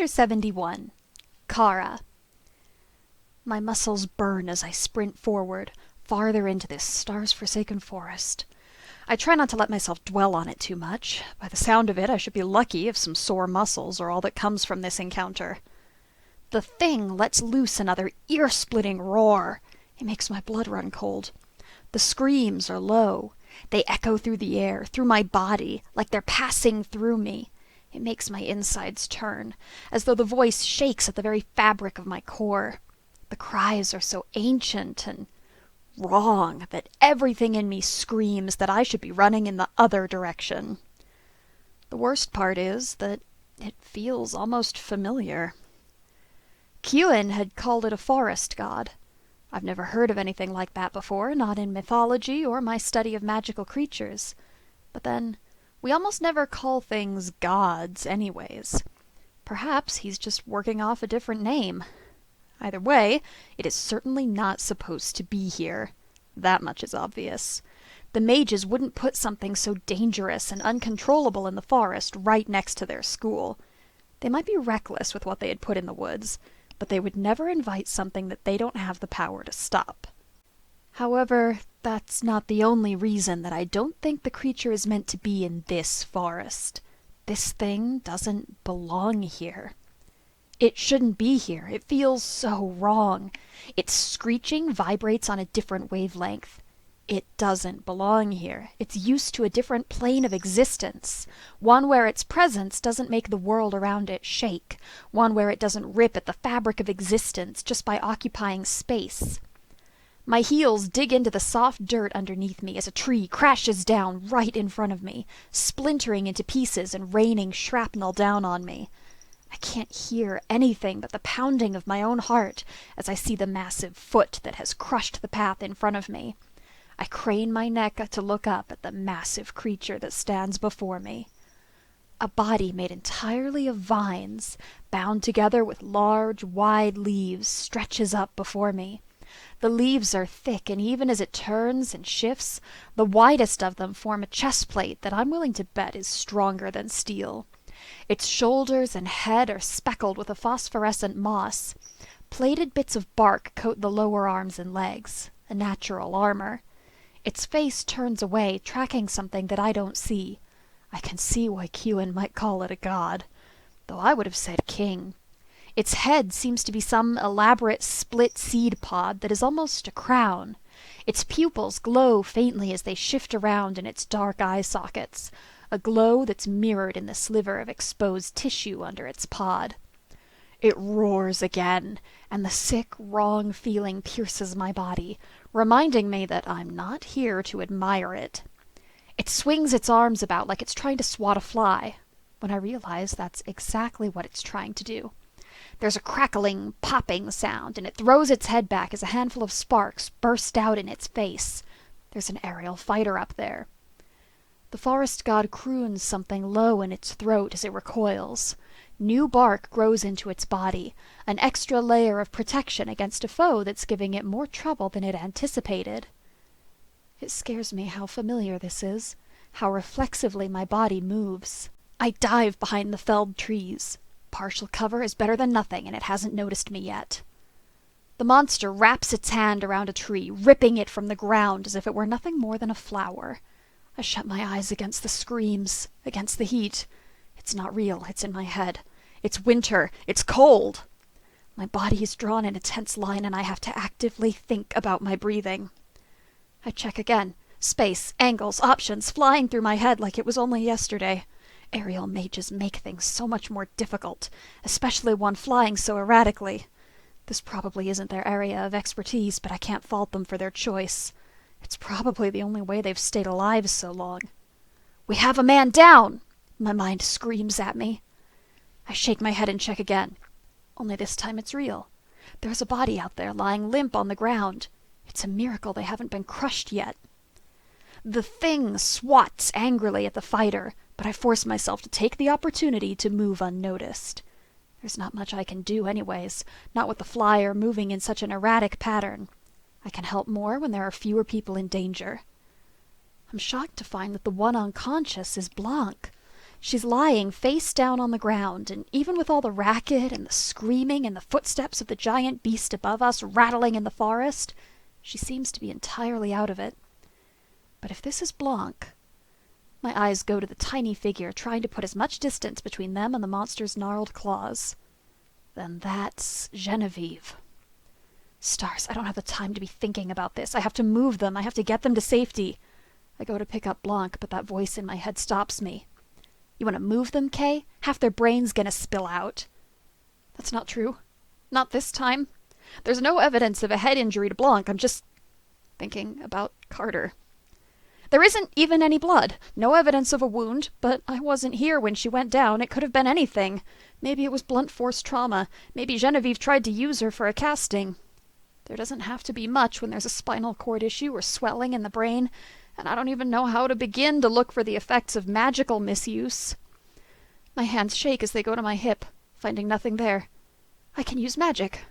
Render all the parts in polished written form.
Chapter 71. Kara. My muscles burn as I sprint forward, farther into this stars-forsaken forest. I try not to let myself dwell on it too much. By the sound of it, I should be lucky if some sore muscles are all that comes from this encounter. The thing lets loose another ear-splitting roar. It makes my blood run cold. The screams are low. They echo through the air, through my body, like they're passing through me. It makes my insides turn, as though the voice shakes at the very fabric of my core. The cries are so ancient and wrong that everything in me screams that I should be running in the other direction. The worst part is that it feels almost familiar. Kewin had called it a forest god. I've never heard of anything like that before, not in mythology or my study of magical creatures. But then, we almost never call things gods anyways. Perhaps he's just working off a different name. Either way, it is certainly not supposed to be here. That much is obvious. The mages wouldn't put something so dangerous and uncontrollable in the forest right next to their school. They might be reckless with what they had put in the woods, but they would never invite something that they don't have the power to stop. However, that's not the only reason that I don't think the creature is meant to be in this forest. This thing doesn't belong here. It shouldn't be here. It feels so wrong. Its screeching vibrates on a different wavelength. It doesn't belong here. It's used to a different plane of existence, one where its presence doesn't make the world around it shake, one where it doesn't rip at the fabric of existence just by occupying space. My heels dig into the soft dirt underneath me as a tree crashes down right in front of me, splintering into pieces and raining shrapnel down on me. I can't hear anything but the pounding of my own heart as I see the massive foot that has crushed the path in front of me. I crane my neck to look up at the massive creature that stands before me. A body made entirely of vines, bound together with large, wide leaves, stretches up before me. The leaves are thick, and even as it turns and shifts, the widest of them form a chest plate that I'm willing to bet is stronger than steel. Its shoulders and head are speckled with a phosphorescent moss. Plated bits of bark coat the lower arms and legs, a natural armor. Its face turns away, tracking something that I don't see. I can see why Kewin might call it a god, though I would have said king. Its head seems to be some elaborate split seed pod that is almost a crown. Its pupils glow faintly as they shift around in its dark eye sockets, a glow that's mirrored in the sliver of exposed tissue under its pod. It roars again, and the sick, wrong feeling pierces my body, reminding me that I'm not here to admire it. It swings its arms about like it's trying to swat a fly, when I realize that's exactly what it's trying to do. There's a crackling, popping sound, and it throws its head back as a handful of sparks burst out in its face. There's an aerial fighter up there. The forest god croons something low in its throat as it recoils. New bark grows into its body, an extra layer of protection against a foe that's giving it more trouble than it anticipated. It scares me how familiar this is, how reflexively my body moves. I dive behind the felled trees. Partial cover is better than nothing, and it hasn't noticed me yet. The monster wraps its hand around a tree, ripping it from the ground as if it were nothing more than a flower. I shut my eyes against the screams, against the heat. It's not real, it's in my head. It's winter, it's cold. My body is drawn in a tense line, and I have to actively think about my breathing. I check again. Space, angles, options flying through my head like it was only yesterday. Aerial mages make things so much more difficult, especially one flying so erratically. This probably isn't their area of expertise, but I can't fault them for their choice. It's probably the only way they've stayed alive so long. "We have a man down!" my mind screams at me. I shake my head and check again. Only this time it's real. There's a body out there lying limp on the ground. It's a miracle they haven't been crushed yet. The thing swats angrily at the fighter, but I force myself to take the opportunity to move unnoticed. There's not much I can do anyways, not with the flyer moving in such an erratic pattern. I can help more when there are fewer people in danger. I'm shocked to find that the one unconscious is Blanc. She's lying face down on the ground, and even with all the racket and the screaming and the footsteps of the giant beast above us rattling in the forest, she seems to be entirely out of it. But if this is Blanc... My eyes go to the tiny figure trying to put as much distance between them and the monster's gnarled claws. Then that's Genevieve. Stars, I don't have the time to be thinking about this. I have to move them. I have to get them to safety. I go to pick up Blanc, but that voice in my head stops me. You want to move them, Kay? Half their brain's gonna spill out. That's not true. Not this time. There's no evidence of a head injury to Blanc. I'm just thinking about Carter. There isn't even any blood. No evidence of a wound, but I wasn't here when she went down. It could have been anything. Maybe it was blunt force trauma. Maybe Genevieve tried to use her for a casting. There doesn't have to be much when there's a spinal cord issue or swelling in the brain, and I don't even know how to begin to look for the effects of magical misuse. My hands shake as they go to my hip, finding nothing there. I can use magic.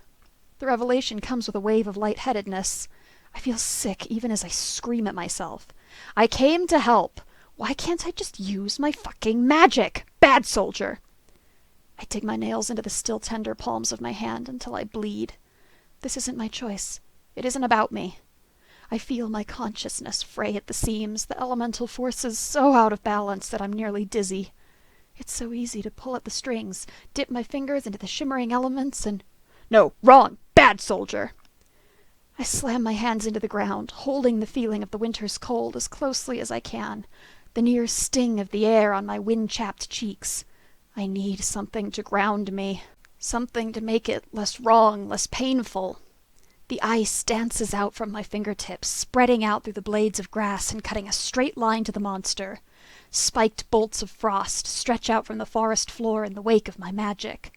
The revelation comes with a wave of lightheadedness. I feel sick even as I scream at myself. I came to help. Why can't I just use my fucking magic? Bad soldier! I dig my nails into the still tender palms of my hand until I bleed. This isn't my choice. It isn't about me. I feel my consciousness fray at the seams, the elemental forces so out of balance that I'm nearly dizzy. It's so easy to pull at the strings, dip my fingers into the shimmering elements, and... No, wrong! Bad soldier! I slam my hands into the ground, holding the feeling of the winter's cold as closely as I can, the near sting of the air on my wind-chapped cheeks. I need something to ground me, something to make it less wrong, less painful. The ice dances out from my fingertips, spreading out through the blades of grass and cutting a straight line to the monster. Spiked bolts of frost stretch out from the forest floor in the wake of my magic.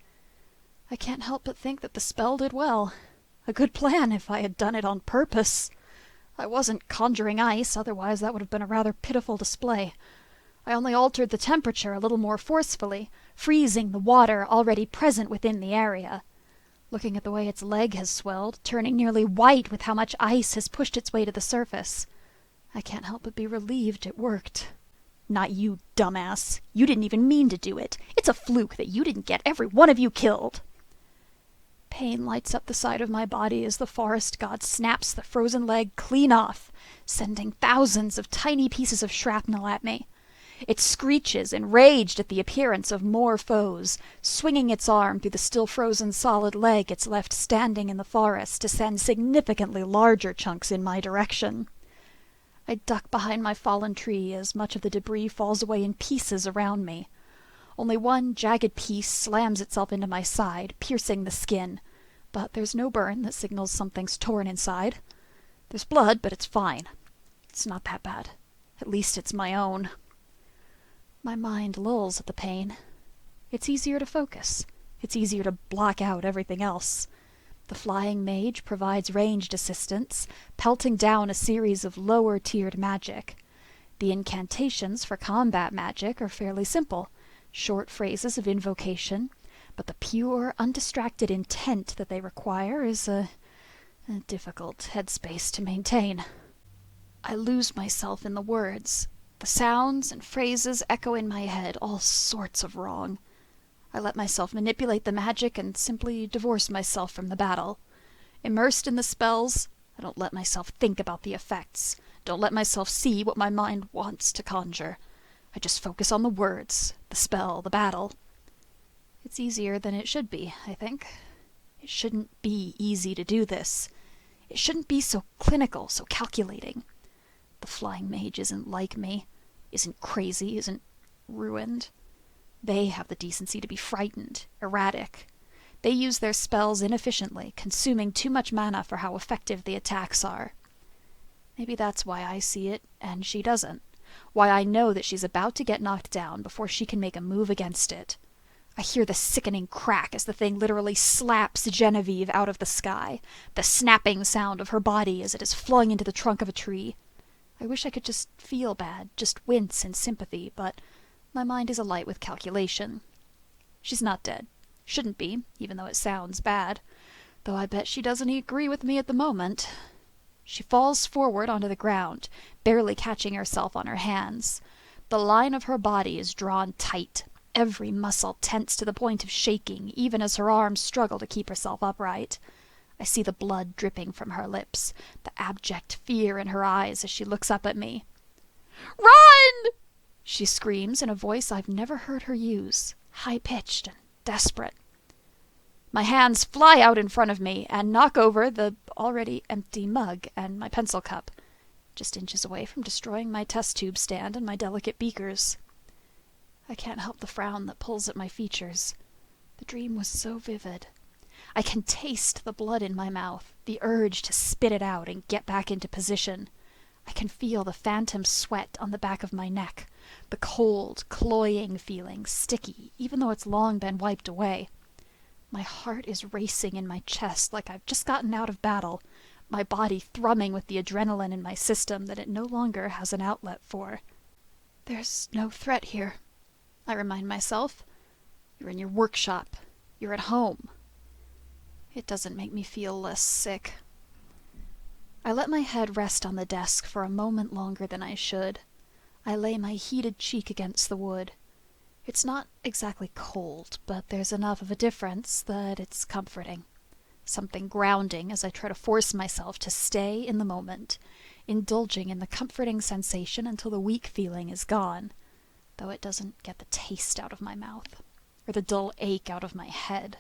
I can't help but think that the spell did well. A good plan if I had done it on purpose. I wasn't conjuring ice, otherwise that would have been a rather pitiful display. I only altered the temperature a little more forcefully, freezing the water already present within the area. Looking at the way its leg has swelled, turning nearly white with how much ice has pushed its way to the surface, I can't help but be relieved it worked. Not you, dumbass. You didn't even mean to do it. It's a fluke that you didn't get every one of you killed. Pain lights up the side of my body as the forest god snaps the frozen leg clean off, sending thousands of tiny pieces of shrapnel at me. It screeches, enraged at the appearance of more foes, swinging its arm through the still frozen solid leg it's left standing in the forest to send significantly larger chunks in my direction. I duck behind my fallen tree as much of the debris falls away in pieces around me. Only one jagged piece slams itself into my side, piercing the skin. But there's no burn that signals something's torn inside. There's blood, but it's fine. It's not that bad. At least it's my own. My mind lulls at the pain. It's easier to focus. It's easier to block out everything else. The flying mage provides ranged assistance, pelting down a series of lower-tiered magic. The incantations for combat magic are fairly simple. Short phrases of invocation, but the pure, undistracted intent that they require is a difficult headspace to maintain. I lose myself in the words. The sounds and phrases echo in my head, all sorts of wrong. I let myself manipulate the magic and simply divorce myself from the battle. Immersed in the spells, I don't let myself think about the effects, don't let myself see what my mind wants to conjure. I just focus on the words, the spell, the battle. It's easier than it should be, I think. It shouldn't be easy to do this. It shouldn't be so clinical, so calculating. The flying mage isn't like me, isn't crazy, isn't ruined. They have the decency to be frightened, erratic. They use their spells inefficiently, consuming too much mana for how effective the attacks are. Maybe that's why I see it, and she doesn't. Why I know that she's about to get knocked down before she can make a move against it. I hear the sickening crack as the thing literally slaps Genevieve out of the sky, the snapping sound of her body as it is flung into the trunk of a tree. I wish I could just feel bad, just wince in sympathy, but my mind is alight with calculation. She's not dead. Shouldn't be, even though it sounds bad. Though I bet she doesn't agree with me at the moment. She falls forward onto the ground, barely catching herself on her hands. The line of her body is drawn tight, every muscle tense to the point of shaking, even as her arms struggle to keep herself upright. I see the blood dripping from her lips, the abject fear in her eyes as she looks up at me. "Run!" she screams in a voice I've never heard her use, high-pitched and desperate. My hands fly out in front of me and knock over the already empty mug and my pencil cup, just inches away from destroying my test tube stand and my delicate beakers. I can't help the frown that pulls at my features. The dream was so vivid. I can taste the blood in my mouth, the urge to spit it out and get back into position. I can feel the phantom sweat on the back of my neck, the cold, cloying feeling, sticky, even though it's long been wiped away. My heart is racing in my chest like I've just gotten out of battle, my body thrumming with the adrenaline in my system that it no longer has an outlet for. There's no threat here, I remind myself. You're in your workshop. You're at home. It doesn't make me feel less sick. I let my head rest on the desk for a moment longer than I should. I lay my heated cheek against the wood. It's not exactly cold, but there's enough of a difference that it's comforting. Something grounding as I try to force myself to stay in the moment, indulging in the comforting sensation until the weak feeling is gone, though it doesn't get the taste out of my mouth, or the dull ache out of my head.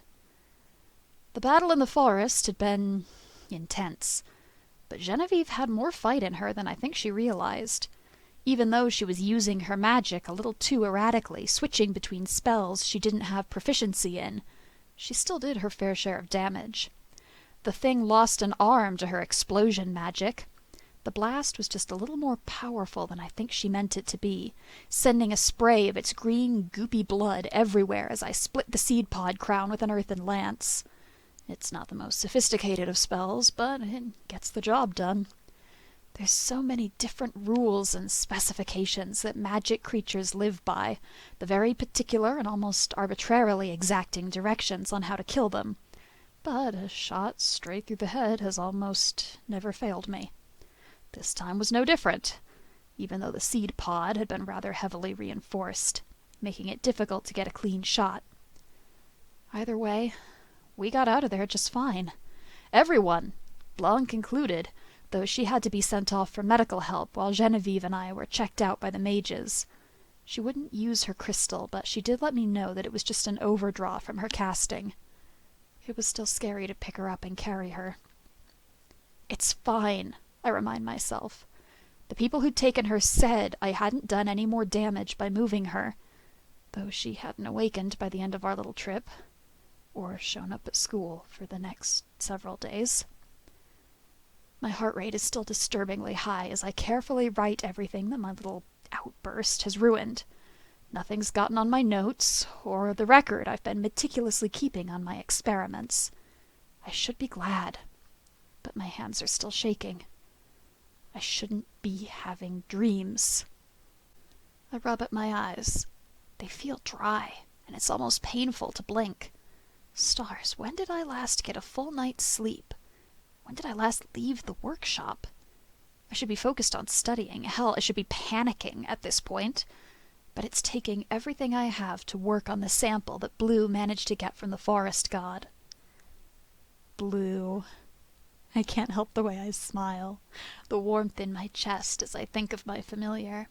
The battle in the forest had been intense, but Genevieve had more fight in her than I think she realized. Even though she was using her magic a little too erratically, switching between spells she didn't have proficiency in, she still did her fair share of damage. The thing lost an arm to her explosion magic. The blast was just a little more powerful than I think she meant it to be, sending a spray of its green, goopy blood everywhere as I split the seed pod crown with an earthen lance. It's not the most sophisticated of spells, but it gets the job done. There's so many different rules and specifications that magic creatures live by, the very particular and almost arbitrarily exacting directions on how to kill them. But a shot straight through the head has almost never failed me. This time was no different, even though the seed pod had been rather heavily reinforced, making it difficult to get a clean shot. Either way, we got out of there just fine. Everyone, Blanc included, though she had to be sent off for medical help while Genevieve and I were checked out by the mages. She wouldn't use her crystal, but she did let me know that it was just an overdraw from her casting. It was still scary to pick her up and carry her. It's fine, I remind myself. The people who'd taken her said I hadn't done any more damage by moving her, though she hadn't awakened by the end of our little trip, or shown up at school for the next several days. My heart rate is still disturbingly high as I carefully write everything that my little outburst has ruined. Nothing's gotten on my notes, or the record I've been meticulously keeping on my experiments. I should be glad, but my hands are still shaking. I shouldn't be having dreams. I rub at my eyes. They feel dry, and it's almost painful to blink. Stars, when did I last get a full night's sleep? When did I last leave the workshop? I should be focused on studying. Hell, I should be panicking at this point. But it's taking everything I have to work on the sample that Blue managed to get from the forest god. Blue. I can't help the way I smile, the warmth in my chest as I think of my familiar.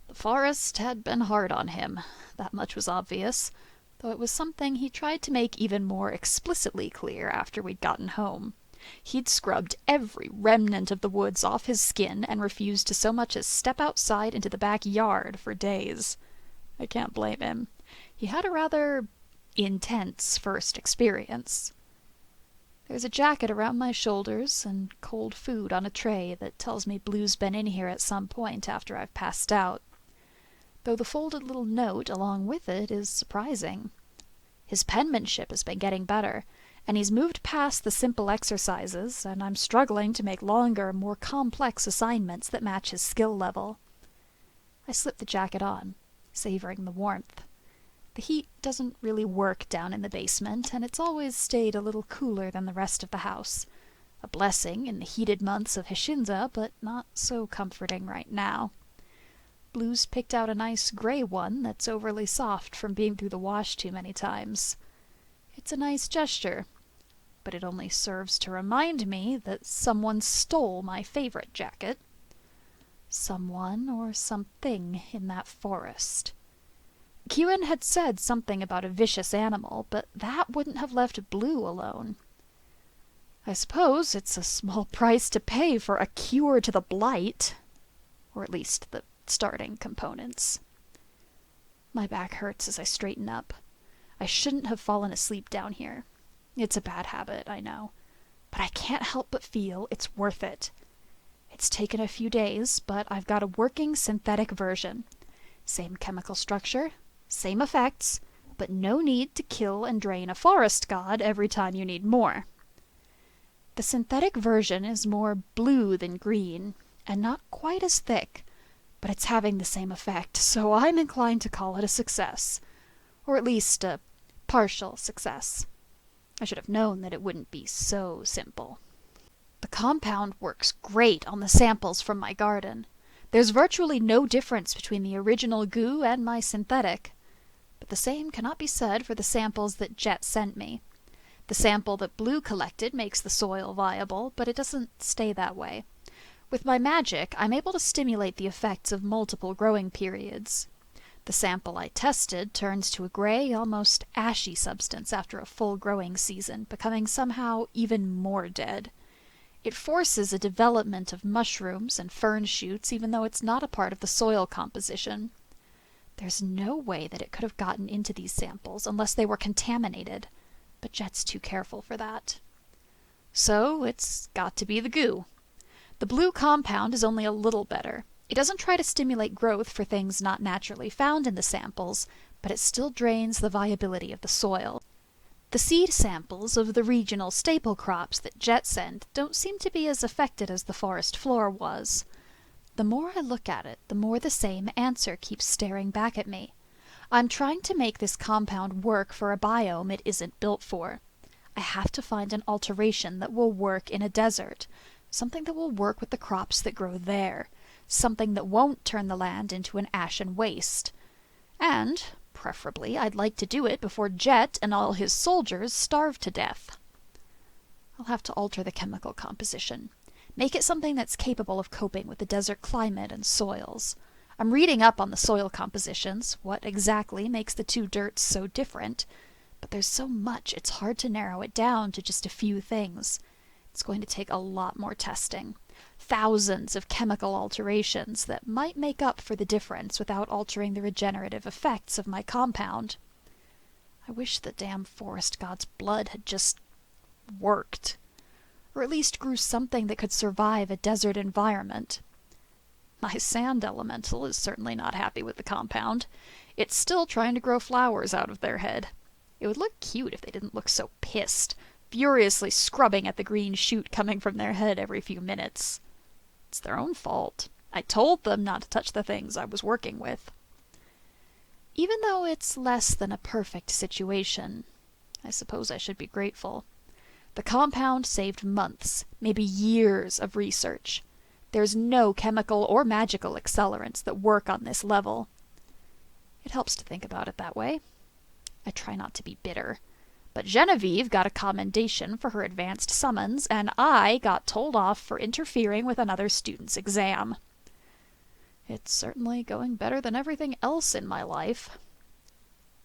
The forest had been hard on him, that much was obvious, though it was something he tried to make even more explicitly clear after we'd gotten home. He'd scrubbed every remnant of the woods off his skin and refused to so much as step outside into the backyard for days. I can't blame him. He had a rather intense first experience. There's a jacket around my shoulders and cold food on a tray that tells me Blue's been in here at some point after I've passed out, though the folded little note along with it is surprising. His penmanship has been getting better, and he's moved past the simple exercises, and I'm struggling to make longer, more complex assignments that match his skill level. I slip the jacket on, savoring the warmth. The heat doesn't really work down in the basement, and it's always stayed a little cooler than the rest of the house. A blessing in the heated months of Hishinza, but not so comforting right now. Blue's picked out a nice gray one that's overly soft from being through the wash too many times. It's a nice gesture, but it only serves to remind me that someone stole my favorite jacket. Someone or something in that forest. Kewin had said something about a vicious animal, but that wouldn't have left Blue alone. I suppose it's a small price to pay for a cure to the blight. Or at least the starting components. My back hurts as I straighten up. I shouldn't have fallen asleep down here. It's a bad habit, I know. But I can't help but feel it's worth it. It's taken a few days, but I've got a working synthetic version. Same chemical structure, same effects, but no need to kill and drain a forest god every time you need more. The synthetic version is more blue than green, and not quite as thick, but it's having the same effect, so I'm inclined to call it a success. Or at least a partial success. I should have known that it wouldn't be so simple. The compound works great on the samples from my garden. There's virtually no difference between the original goo and my synthetic. But the same cannot be said for the samples that Jet sent me. The sample that Blue collected makes the soil viable, but it doesn't stay that way. With my magic, I'm able to stimulate the effects of multiple growing periods. The sample I tested turns to a gray, almost ashy substance after a full growing season, becoming somehow even more dead. It forces a development of mushrooms and fern shoots even though it's not a part of the soil composition. There's no way that it could have gotten into these samples unless they were contaminated, but Jet's too careful for that. So it's got to be the goo. The blue compound is only a little better. It doesn't try to stimulate growth for things not naturally found in the samples, but it still drains the viability of the soil. The seed samples of the regional staple crops that Jet sent don't seem to be as affected as the forest floor was. The more I look at it, the more the same answer keeps staring back at me. I'm trying to make this compound work for a biome it isn't built for. I have to find an alteration that will work in a desert, something that will work with the crops that grow there, something that won't turn the land into an ashen waste. And, preferably, I'd like to do it before Jet and all his soldiers starve to death. I'll have to alter the chemical composition. Make it something that's capable of coping with the desert climate and soils. I'm reading up on the soil compositions, what exactly makes the two dirts so different, but there's so much it's hard to narrow it down to just a few things. It's going to take a lot more testing. Thousands of chemical alterations that might make up for the difference without altering the regenerative effects of my compound. I wish the damn forest god's blood had just worked. Or at least grew something that could survive a desert environment. My sand elemental is certainly not happy with the compound. It's still trying to grow flowers out of their head. It would look cute if they didn't look so pissed, furiously scrubbing at the green shoot coming from their head every few minutes. It's their own fault. I told them not to touch the things I was working with. Even though it's less than a perfect situation, I suppose I should be grateful. The compound saved months, maybe years of research. There's no chemical or magical accelerants that work on this level. It helps to think about it that way. I try not to be bitter. But Genevieve got a commendation for her advanced summons, and I got told off for interfering with another student's exam. It's certainly going better than everything else in my life.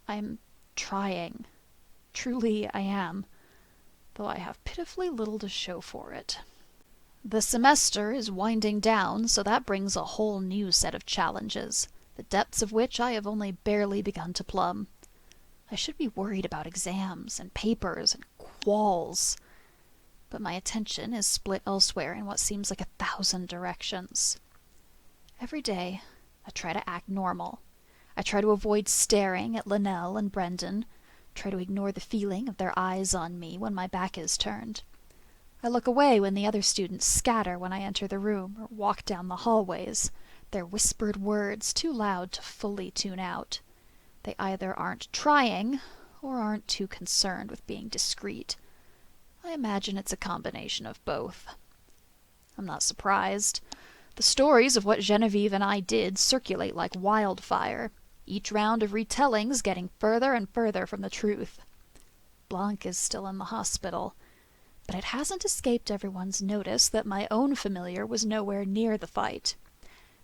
I'm trying. Truly I am. Though I have pitifully little to show for it. The semester is winding down, so that brings a whole new set of challenges, the depths of which I have only barely begun to plumb. I should be worried about exams and papers and quals, but my attention is split elsewhere in what seems like 1,000 directions. Every day, I try to act normal. I try to avoid staring at Linnell and Brendan, try to ignore the feeling of their eyes on me when my back is turned. I look away when the other students scatter when I enter the room or walk down the hallways, their whispered words too loud to fully tune out. They either aren't trying or aren't too concerned with being discreet. I imagine it's a combination of both. I'm not surprised. The stories of what Genevieve and I did circulate like wildfire, each round of retellings getting further and further from the truth. Blanc is still in the hospital, but it hasn't escaped everyone's notice that my own familiar was nowhere near the fight.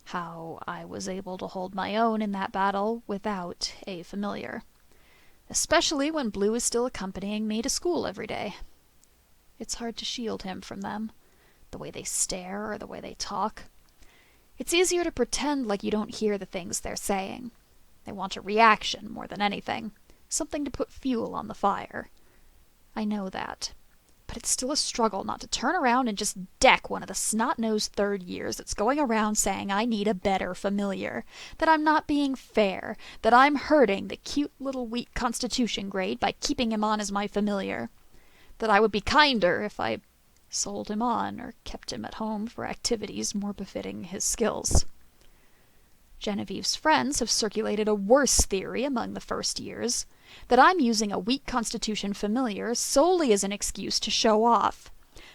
How I was able to hold my own in that battle without a familiar. Especially when Blue is still accompanying me to school every day. It's hard to shield him from them, the way they stare or the way they talk. It's easier to pretend like you don't hear the things they're saying. They want a reaction more than anything, something to put fuel on the fire. I know that, but it's still a struggle not to turn around and just deck one of the snot-nosed third years that's going around saying I need a better familiar, that I'm not being fair, that I'm hurting the cute little weak constitution grade by keeping him on as my familiar, that I would be kinder if I sold him on or kept him at home for activities more befitting his skills. Genevieve's friends have circulated a worse theory among the first years, that I'm using a weak constitution familiar solely as an excuse to show off,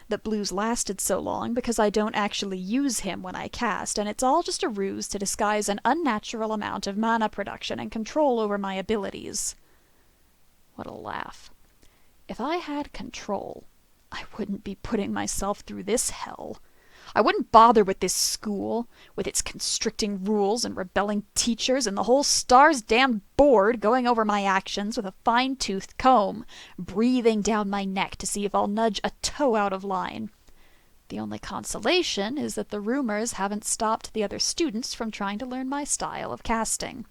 that Blue's lasted so long because I don't actually use him when I cast, and it's all just a ruse to disguise an unnatural amount of mana production and control over my abilities. What a laugh. If I had control, I wouldn't be putting myself through this hell. I wouldn't bother with this school, with its constricting rules and rebelling teachers and the whole star's damned board going over my actions with a fine-toothed comb, breathing down my neck to see if I'll nudge a toe out of line. The only consolation is that the rumors haven't stopped the other students from trying to learn my style of casting.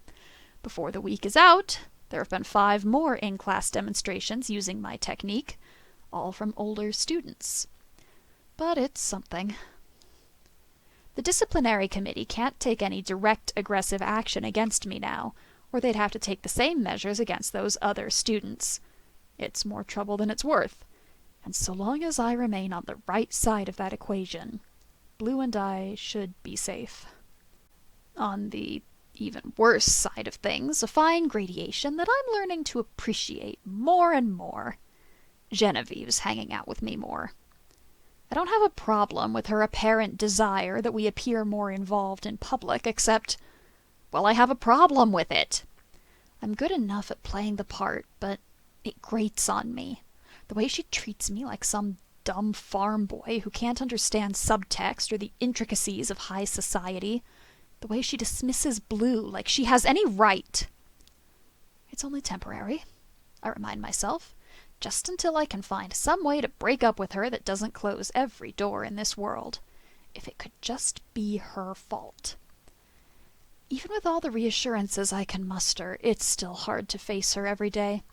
Before the week is out, there have been 5 more in-class demonstrations using my technique, all from older students. But it's something. The disciplinary committee can't take any direct aggressive action against me now, or they'd have to take the same measures against those other students. It's more trouble than it's worth, and so long as I remain on the right side of that equation, Blue and I should be safe. On the even worse side of things, a fine gradation that I'm learning to appreciate more and more. Genevieve's hanging out with me more. I don't have a problem with her apparent desire that we appear more involved in public, except, well, I have a problem with it. I'm good enough at playing the part, but it grates on me. The way she treats me like some dumb farm boy who can't understand subtext or the intricacies of high society. The way she dismisses Blue like she has any right. It's only temporary, I remind myself. Just until I can find some way to break up with her that doesn't close every door in this world. If it could just be her fault. Even with all the reassurances I can muster, it's still hard to face her every day.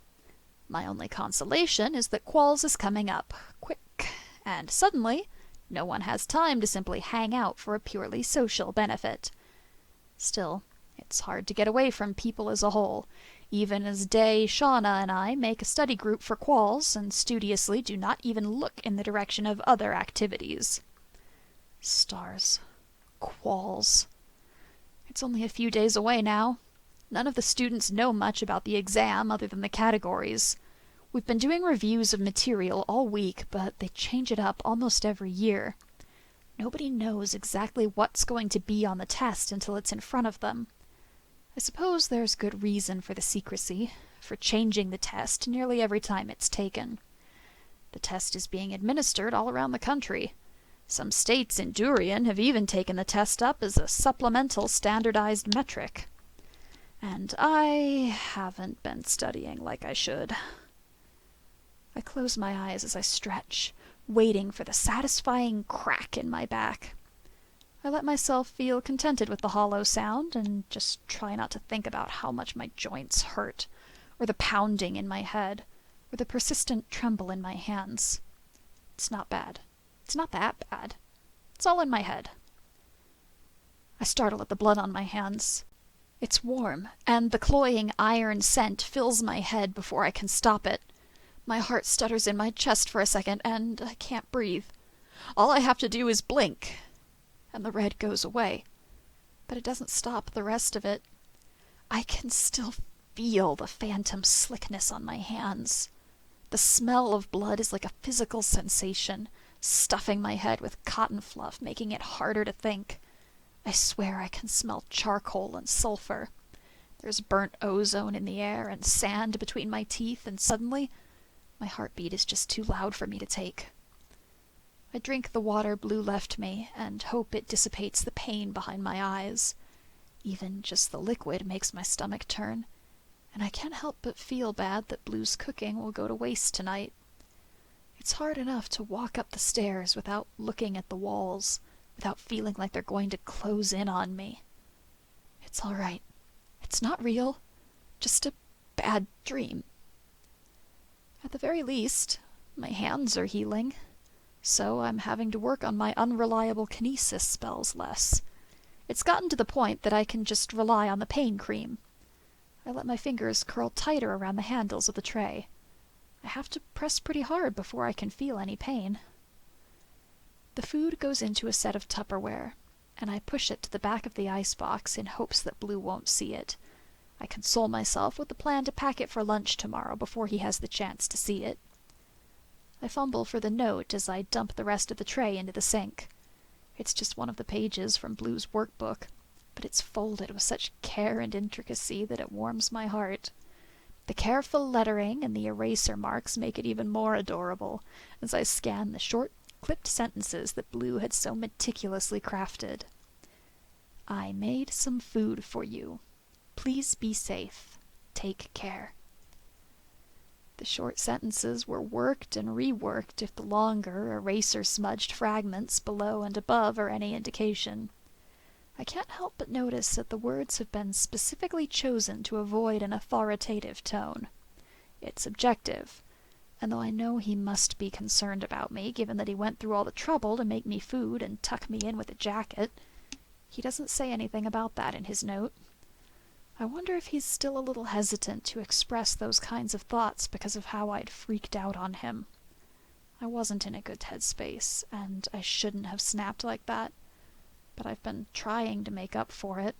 My only consolation is that Qualls is coming up, quick, and suddenly no one has time to simply hang out for a purely social benefit. Still, it's hard to get away from people as a whole, even as Day, Shauna, and I make a study group for Qualls and studiously do not even look in the direction of other activities. Stars. Qualls. It's only a few days away now. None of the students know much about the exam other than the categories. We've been doing reviews of material all week, but they change it up almost every year. Nobody knows exactly what's going to be on the test until it's in front of them. I suppose there's good reason for the secrecy, for changing the test nearly every time it's taken. The test is being administered all around the country. Some states in Durian have even taken the test up as a supplemental standardized metric. And I haven't been studying like I should. I close my eyes as I stretch, waiting for the satisfying crack in my back. I let myself feel contented with the hollow sound and just try not to think about how much my joints hurt, or the pounding in my head, or the persistent tremble in my hands. It's not bad. It's not that bad. It's all in my head. I startle at the blood on my hands. It's warm, and the cloying iron scent fills my head before I can stop it. My heart stutters in my chest for a second, and I can't breathe. All I have to do is blink, and the red goes away. But it doesn't stop the rest of it. I can still feel the phantom slickness on my hands. The smell of blood is like a physical sensation, stuffing my head with cotton fluff, making it harder to think. I swear I can smell charcoal and sulfur. There's burnt ozone in the air and sand between my teeth, and suddenly my heartbeat is just too loud for me to take. I drink the water Blue left me and hope it dissipates the pain behind my eyes. Even just the liquid makes my stomach turn, and I can't help but feel bad that Blue's cooking will go to waste tonight. It's hard enough to walk up the stairs without looking at the walls, without feeling like they're going to close in on me. It's all right. It's not real. Just a bad dream. At the very least, my hands are healing, so I'm having to work on my unreliable kinesis spells less. It's gotten to the point that I can just rely on the pain cream. I let my fingers curl tighter around the handles of the tray. I have to press pretty hard before I can feel any pain. The food goes into a set of Tupperware, and I push it to the back of the icebox in hopes that Blue won't see it. I console myself with the plan to pack it for lunch tomorrow before he has the chance to see it. I fumble for the note as I dump the rest of the tray into the sink. It's just one of the pages from Blue's workbook, but it's folded with such care and intricacy that it warms my heart. The careful lettering and the eraser marks make it even more adorable as I scan the short, clipped sentences that Blue had so meticulously crafted. I made some food for you. Please be safe. Take care. The short sentences were worked and reworked if the longer, eraser-smudged fragments below and above are any indication. I can't help but notice that the words have been specifically chosen to avoid an authoritative tone. It's objective, and though I know he must be concerned about me, given that he went through all the trouble to make me food and tuck me in with a jacket, he doesn't say anything about that in his note. I wonder if he's still a little hesitant to express those kinds of thoughts because of how I'd freaked out on him. I wasn't in a good headspace, and I shouldn't have snapped like that, but I've been trying to make up for it.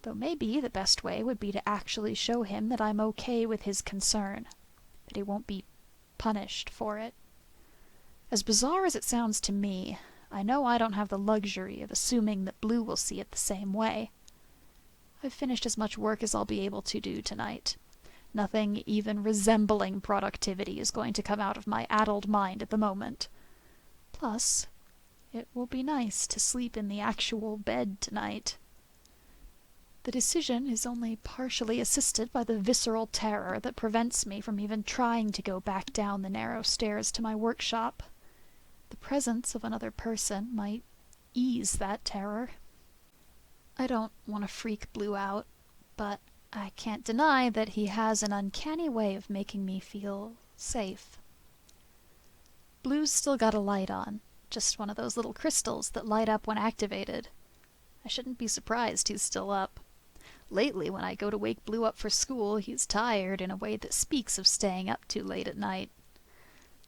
Though maybe the best way would be to actually show him that I'm okay with his concern, that he won't be punished for it. As bizarre as it sounds to me, I know I don't have the luxury of assuming that Blue will see it the same way. I've finished as much work as I'll be able to do tonight. Nothing even resembling productivity is going to come out of my addled mind at the moment. Plus, it will be nice to sleep in the actual bed tonight. The decision is only partially assisted by the visceral terror that prevents me from even trying to go back down the narrow stairs to my workshop. The presence of another person might ease that terror. I don't want to freak Blue out, but I can't deny that he has an uncanny way of making me feel safe. Blue's still got a light on, just one of those little crystals that light up when activated. I shouldn't be surprised he's still up. Lately, when I go to wake Blue up for school, he's tired in a way that speaks of staying up too late at night.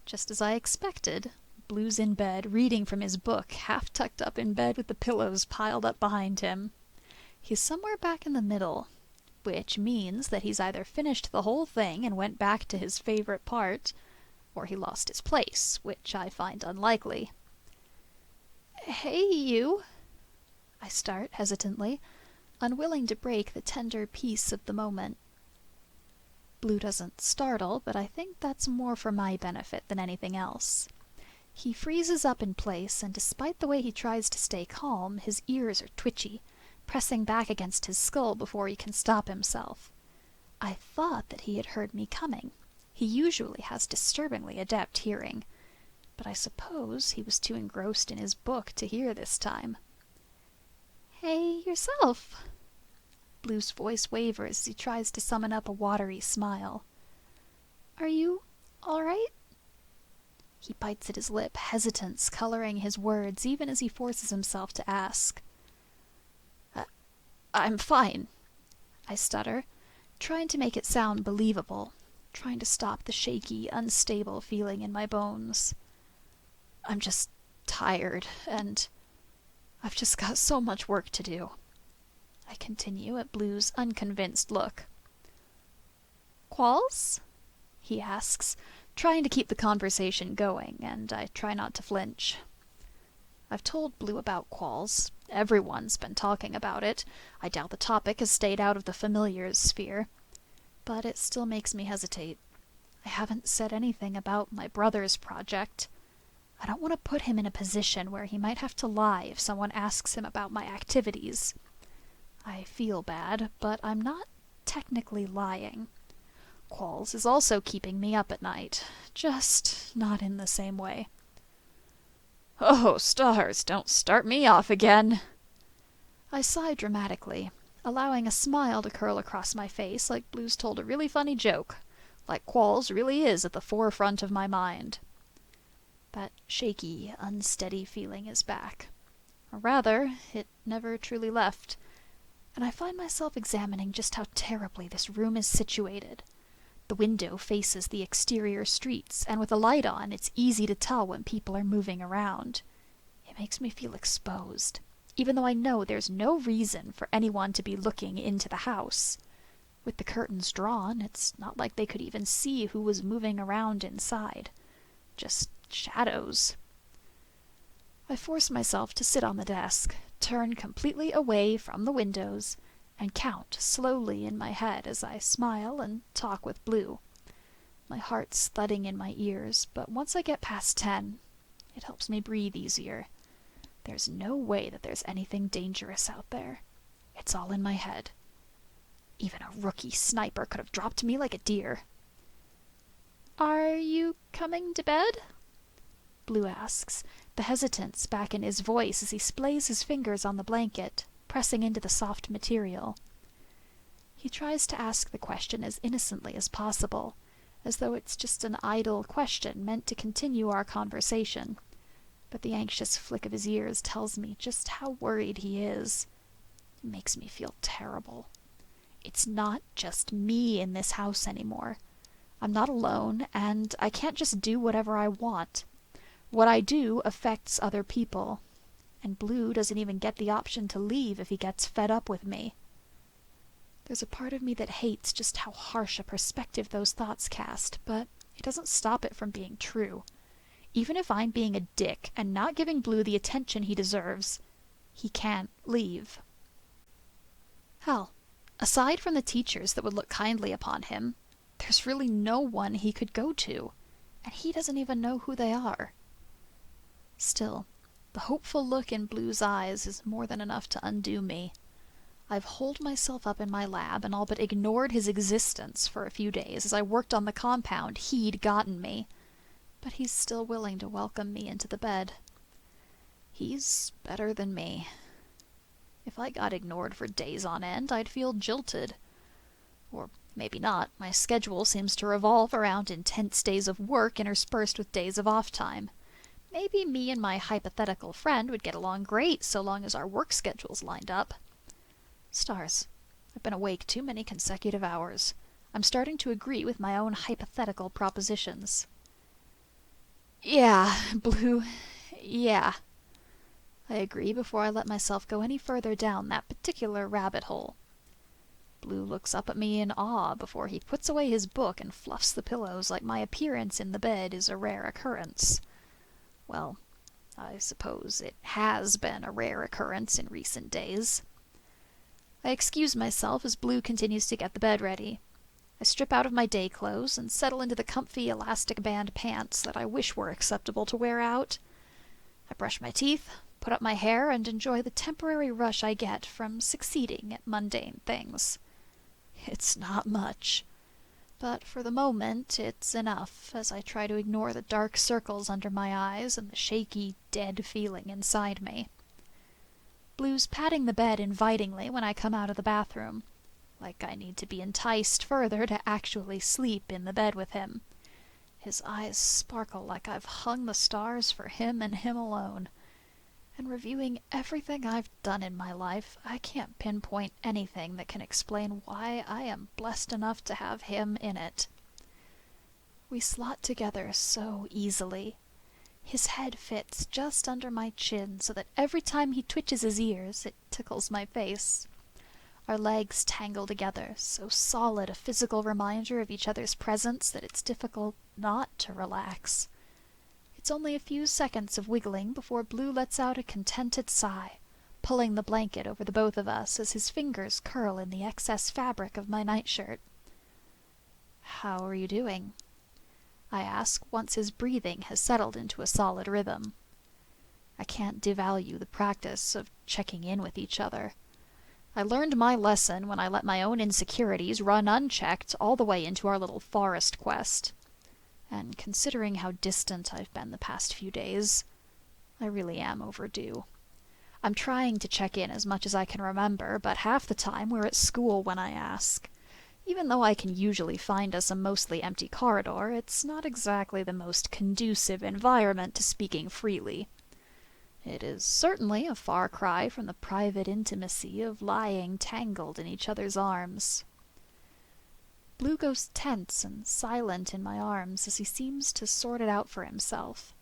Just as I expected, Blue's in bed, reading from his book, half tucked up in bed with the pillows piled up behind him. He's somewhere back in the middle, which means that he's either finished the whole thing and went back to his favorite part, or he lost his place, which I find unlikely. "Hey, you," I start hesitantly, unwilling to break the tender peace of the moment. Blue doesn't startle, but I think that's more for my benefit than anything else. He freezes up in place, and despite the way he tries to stay calm, his ears are twitchy, pressing back against his skull before he can stop himself. I thought that he had heard me coming. He usually has disturbingly adept hearing, but I suppose he was too engrossed in his book to hear this time. "Hey, yourself." Blue's voice wavers as he tries to summon up a watery smile. "Are you all right?" He bites at his lip, hesitance coloring his words even as he forces himself to ask. I'm fine," I stutter, trying to make it sound believable, trying to stop the shaky, unstable feeling in my bones. "I'm just tired, and I've just got so much work to do," I continue at Blue's unconvinced look. "Qualls?" he asks, trying to keep the conversation going, and I try not to flinch. I've told Blue about Qualls, Everyone's been talking about it. I doubt the topic has stayed out of the familiar's sphere. But it still makes me hesitate. I haven't said anything about my brother's project. I don't want to put him in a position where he might have to lie if someone asks him about my activities. I feel bad, but I'm not technically lying. Qualls is also keeping me up at night, just not in the same way. Oh, stars, don't start me off again. I sigh dramatically, allowing a smile to curl across my face like Blue's told a really funny joke, like Qualls really is at the forefront of my mind. That shaky, unsteady feeling is back. Or rather, it never truly left, and I find myself examining just how terribly this room is situated. The window faces the exterior streets, and with a light on, it's easy to tell when people are moving around. It makes me feel exposed, even though I know there's no reason for anyone to be looking into the house. With the curtains drawn, it's not like they could even see who was moving around inside. Just shadows. I force myself to sit on the desk, turn completely away from the windows, and count slowly in my head as I smile and talk with Blue. My heart's thudding in my ears, but once I get past 10, it helps me breathe easier. There's no way that there's anything dangerous out there. It's all in my head. Even a rookie sniper could have dropped me like a deer. "Are you coming to bed?" Blue asks, the hesitance back in his voice as he splays his fingers on the blanket, pressing into the soft material. He tries to ask the question as innocently as possible, as though it's just an idle question meant to continue our conversation. But the anxious flick of his ears tells me just how worried he is. It makes me feel terrible. It's not just me in this house anymore. I'm not alone, and I can't just do whatever I want. What I do affects other people, and Blue doesn't even get the option to leave if he gets fed up with me. There's a part of me that hates just how harsh a perspective those thoughts cast, but it doesn't stop it from being true. Even if I'm being a dick and not giving Blue the attention he deserves, he can't leave. Hell, aside from the teachers that would look kindly upon him, there's really no one he could go to, and he doesn't even know who they are. Still, the hopeful look in Blue's eyes is more than enough to undo me. I've holed myself up in my lab and all but ignored his existence for a few days as I worked on the compound he'd gotten me, but he's still willing to welcome me into the bed. He's better than me. If I got ignored for days on end, I'd feel jilted. Or maybe not. My schedule seems to revolve around intense days of work interspersed with days of off time. Maybe me and my hypothetical friend would get along great so long as our work schedules lined up. Stars, I've been awake too many consecutive hours. I'm starting to agree with my own hypothetical propositions. Yeah, Blue, yeah. I agree before I let myself go any further down that particular rabbit hole. Blue looks up at me in awe before he puts away his book and fluffs the pillows like my appearance in the bed is a rare occurrence. Well, I suppose it has been a rare occurrence in recent days. I excuse myself as Blue continues to get the bed ready. I strip out of my day clothes and settle into the comfy elastic band pants that I wish were acceptable to wear out. I brush my teeth, put up my hair, and enjoy the temporary rush I get from succeeding at mundane things. It's not much, but for the moment it's enough as I try to ignore the dark circles under my eyes and the shaky, dead feeling inside me. Blue's patting the bed invitingly when I come out of the bathroom, like I need to be enticed further to actually sleep in the bed with him. His eyes sparkle like I've hung the stars for him and him alone. And reviewing everything I've done in my life, I can't pinpoint anything that can explain why I am blessed enough to have him in it. We slot together so easily. His head fits just under my chin so that every time he twitches his ears, it tickles my face. Our legs tangle together, so solid a physical reminder of each other's presence that it's difficult not to relax. It's only a few seconds of wiggling before Blue lets out a contented sigh, pulling the blanket over the both of us as his fingers curl in the excess fabric of my nightshirt. "How are you doing?" I ask once his breathing has settled into a solid rhythm. I can't devalue the practice of checking in with each other. I learned my lesson when I let my own insecurities run unchecked all the way into our little forest quest. And considering how distant I've been the past few days, I really am overdue. I'm trying to check in as much as I can remember, but half the time we're at school when I ask. Even though I can usually find us a mostly empty corridor, it's not exactly the most conducive environment to speaking freely. It is certainly a far cry from the private intimacy of lying tangled in each other's arms. Blue goes tense and silent in my arms as he seems to sort it out for himself.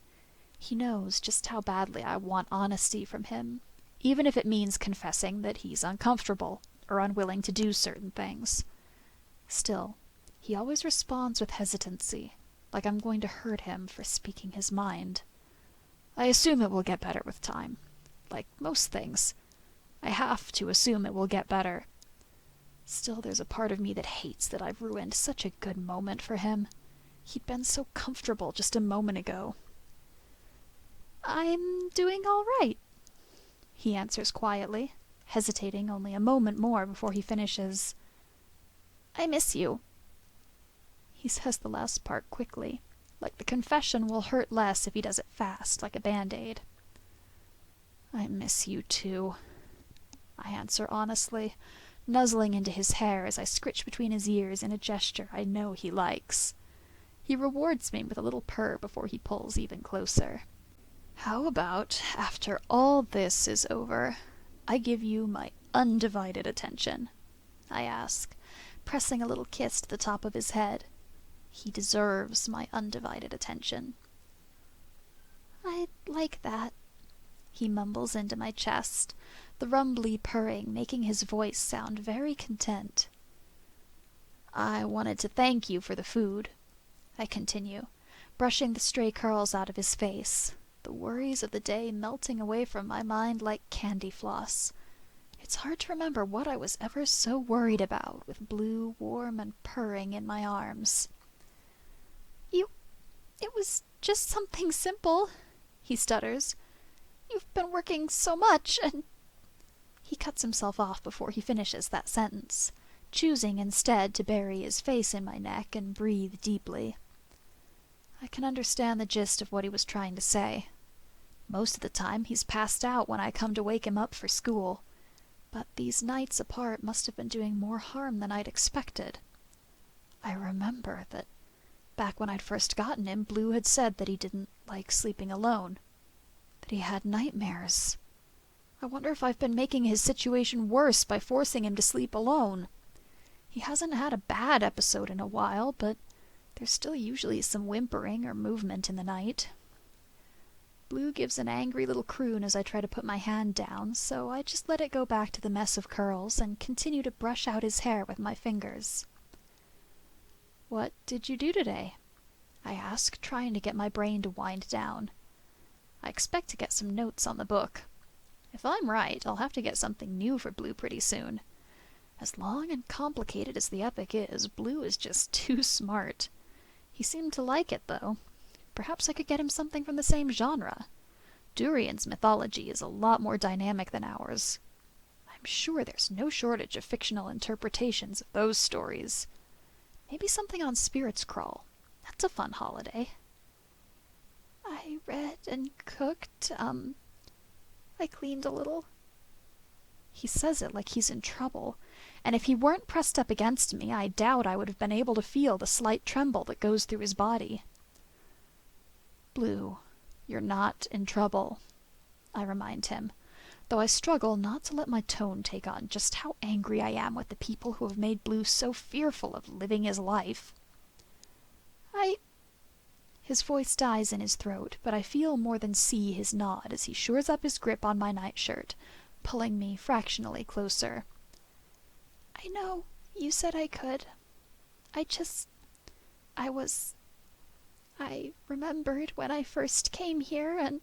He knows just how badly I want honesty from him, even if it means confessing that he's uncomfortable or unwilling to do certain things. Still, he always responds with hesitancy, like I'm going to hurt him for speaking his mind. I assume it will get better with time. Like most things, I have to assume it will get better. Still, there's a part of me that hates that I've ruined such a good moment for him. He'd been so comfortable just a moment ago. "I'm doing all right," he answers quietly, hesitating only a moment more before he finishes. "I miss you." He says the last part quickly, like the confession will hurt less if he does it fast, like a band-aid. "I miss you too," I answer honestly, nuzzling into his hair as I scritch between his ears in a gesture I know he likes. He rewards me with a little purr before he pulls even closer. "How about, after all this is over, I give you my undivided attention?" I ask, pressing a little kiss to the top of his head. He deserves my undivided attention. "I'd like that," he mumbles into my chest, the rumbly purring making his voice sound very content. "I wanted to thank you for the food," I continue, brushing the stray curls out of his face, the worries of the day melting away from my mind like candy floss. It's hard to remember what I was ever so worried about with Blue warm and purring in my arms. It was just something simple," he stutters. "You've been working so much, and—" He cuts himself off before he finishes that sentence, choosing instead to bury his face in my neck and breathe deeply. I can understand the gist of what he was trying to say. Most of the time he's passed out when I come to wake him up for school, but these nights apart must have been doing more harm than I'd expected. I remember that back when I'd first gotten him, Blue had said that he didn't like sleeping alone, that he had nightmares. I wonder if I've been making his situation worse by forcing him to sleep alone. He hasn't had a bad episode in a while, but there's still usually some whimpering or movement in the night. Blue gives an angry little croon as I try to put my hand down, so I just let it go back to the mess of curls and continue to brush out his hair with my fingers. "What did you do today?" I ask, trying to get my brain to wind down. I expect to get some notes on the book. If I'm right, I'll have to get something new for Blue pretty soon. As long and complicated as the epic is, Blue is just too smart. He seemed to like it, though. Perhaps I could get him something from the same genre. Durian's mythology is a lot more dynamic than ours. I'm sure there's no shortage of fictional interpretations of those stories. Maybe something on Spirits Crawl. That's a fun holiday. "I read and cooked, I cleaned a little." He says it like he's in trouble, and if he weren't pressed up against me, I doubt I would have been able to feel the slight tremble that goes through his body. "Blue, you're not in trouble," I remind him, though I struggle not to let my tone take on just how angry I am with the people who have made Blue so fearful of living his life. His voice dies in his throat, but I feel more than see his nod as he shores up his grip on my nightshirt, pulling me fractionally closer. "I know, you said I could. I remembered when I first came here, and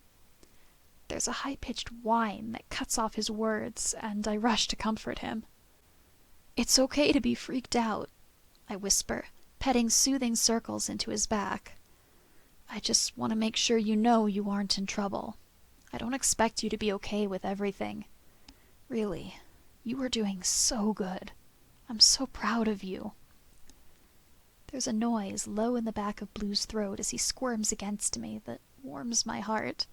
There's a high-pitched whine that cuts off his words, and I rush to comfort him. "It's okay to be freaked out," I whisper, petting soothing circles into his back. "I just want to make sure you know you aren't in trouble. I don't expect you to be okay with everything. Really, you are doing so good. I'm so proud of you." There's a noise low in the back of Blue's throat as he squirms against me that warms my heart.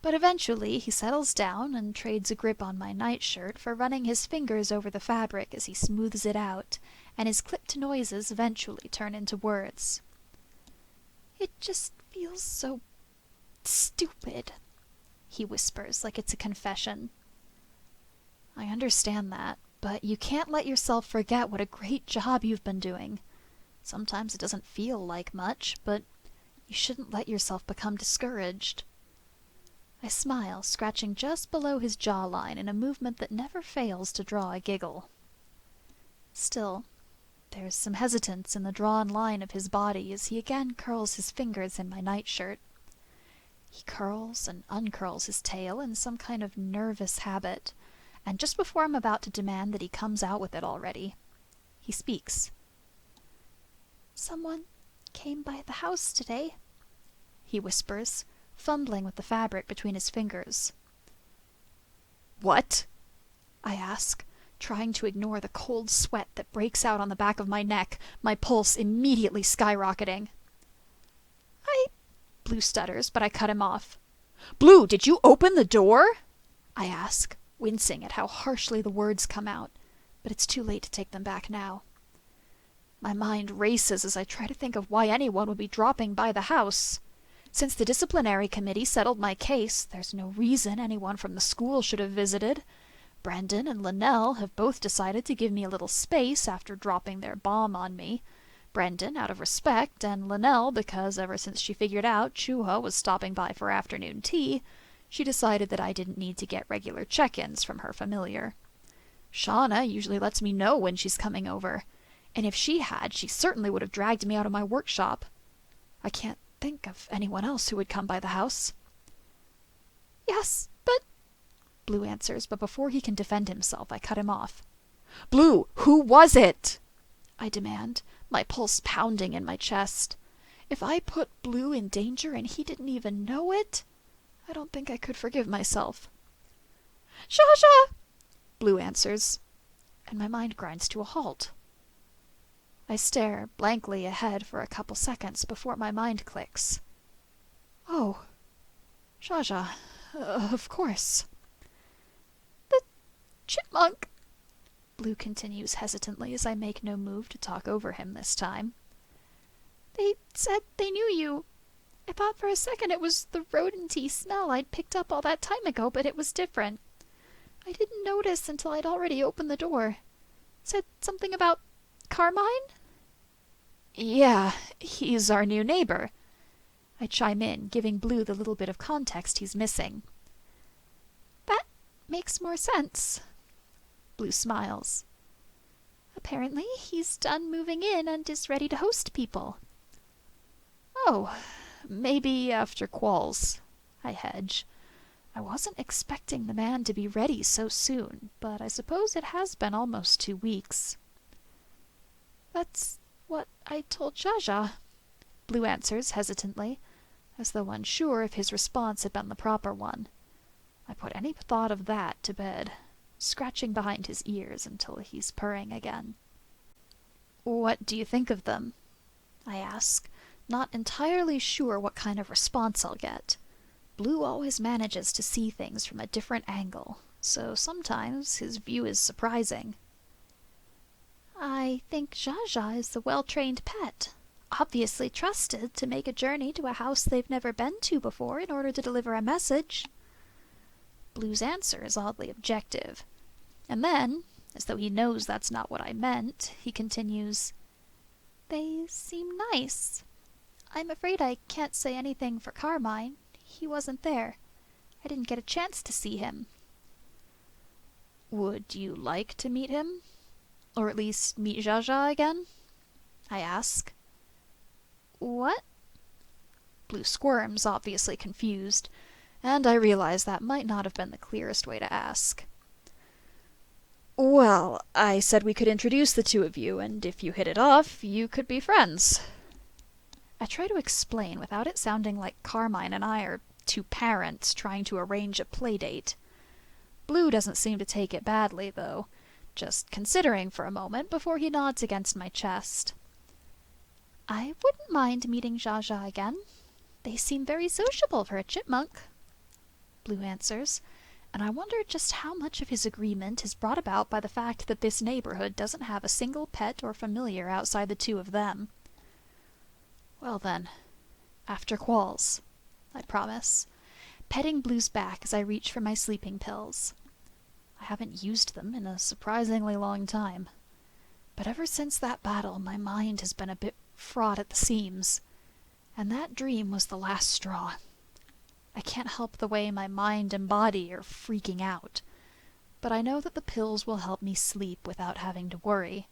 But eventually he settles down and trades a grip on my nightshirt for running his fingers over the fabric as he smooths it out, and his clipped noises eventually turn into words. "It just feels so stupid," he whispers like it's a confession. I understand that, but you can't let yourself forget what a great job you've been doing. Sometimes it doesn't feel like much, but you shouldn't let yourself become discouraged. I smile, scratching just below his jawline in a movement that never fails to draw a giggle. Still, there's some hesitance in the drawn line of his body as he again curls his fingers in my nightshirt. He curls and uncurls his tail in some kind of nervous habit, and just before I'm about to demand that he comes out with it already, he speaks. "Someone came by the house today," he whispers, fumbling with the fabric between his fingers. "What?" I ask, trying to ignore the cold sweat that breaks out on the back of my neck, my pulse immediately skyrocketing. Blue stutters, but I cut him off. "Blue, did you open the door?" I ask, wincing at how harshly the words come out, but it's too late to take them back now. My mind races as I try to think of why anyone would be dropping by the house. Since the disciplinary committee settled my case, there's no reason anyone from the school should have visited. Brendan and Linnell have both decided to give me a little space after dropping their bomb on me. Brendan, out of respect, and Linnell because ever since she figured out Chuha was stopping by for afternoon tea, she decided that I didn't need to get regular check-ins from her familiar. Shauna usually lets me know when she's coming over, and if she had, she certainly would have dragged me out of my workshop. I can't think of anyone else who would come by the house. "Yes, but—" Blue answers, but before he can defend himself, I cut him off. "Blue, who was it?" I demand, my pulse pounding in my chest. If I put Blue in danger and he didn't even know it, I don't think I could forgive myself. "Shasha!" Blue answers, and my mind grinds to a halt. I stare blankly ahead for a couple seconds before my mind clicks. Oh, Jaja, of course. "The chipmunk," Blue continues hesitantly as I make no move to talk over him this time. "They said they knew you. I thought for a second it was the rodenty smell I'd picked up all that time ago, but it was different. I didn't notice until I'd already opened the door. Said something about Carmine?" "Yeah, he's our new neighbor," I chime in, giving Blue the little bit of context he's missing. "That makes more sense." Blue smiles. "Apparently he's done moving in and is ready to host people." "Oh, maybe after Qualls," I hedge. I wasn't expecting the man to be ready so soon, but I suppose it has been almost 2 weeks. "That's what I told Jaja," Blue answers hesitantly, as though unsure if his response had been the proper one. I put any thought of that to bed, scratching behind his ears until he's purring again. "What do you think of them?" I ask, not entirely sure what kind of response I'll get. Blue always manages to see things from a different angle, so sometimes his view is surprising. "I think Jaja is a well-trained pet, obviously trusted to make a journey to a house they've never been to before in order to deliver a message." Blue's answer is oddly objective, and then, as though he knows that's not what I meant, he continues, "They seem nice. I'm afraid I can't say anything for Carmine. He wasn't there. I didn't get a chance to see him." "Would you like to meet him? Or at least meet Jaja again?" I ask. "What?" Blue squirms, obviously confused. and I realized that might not have been the clearest way to ask. "Well, I said we could introduce the two of you, and if you hit it off, you could be friends." I try to explain without it sounding like Carmine and I are two parents trying to arrange a play date. Blue doesn't seem to take it badly, though, just considering for a moment before he nods against my chest. "I wouldn't mind meeting Zsa Zsa again. They seem very sociable for a chipmunk," Blue answers, and I wonder just how much of his agreement is brought about by the fact that this neighborhood doesn't have a single pet or familiar outside the two of them. "Well then, after Qualls," I promise, petting Blue's back as I reach for my sleeping pills. I haven't used them in a surprisingly long time. But ever since that battle, my mind has been a bit fraught at the seams, and that dream was the last straw. I can't help the way my mind and body are freaking out, but I know that the pills will help me sleep without having to worry.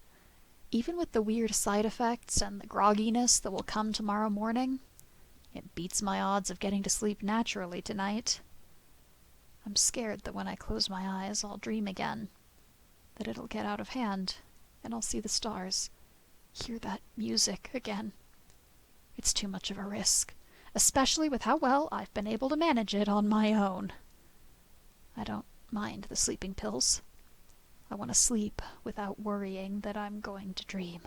Even with the weird side effects and the grogginess that will come tomorrow morning, it beats my odds of getting to sleep naturally tonight. I'm scared that when I close my eyes I'll dream again, that it'll get out of hand, and I'll see the stars, hear that music again. It's too much of a risk, especially with how well I've been able to manage it on my own. I don't mind the sleeping pills. I want to sleep without worrying that I'm going to dream.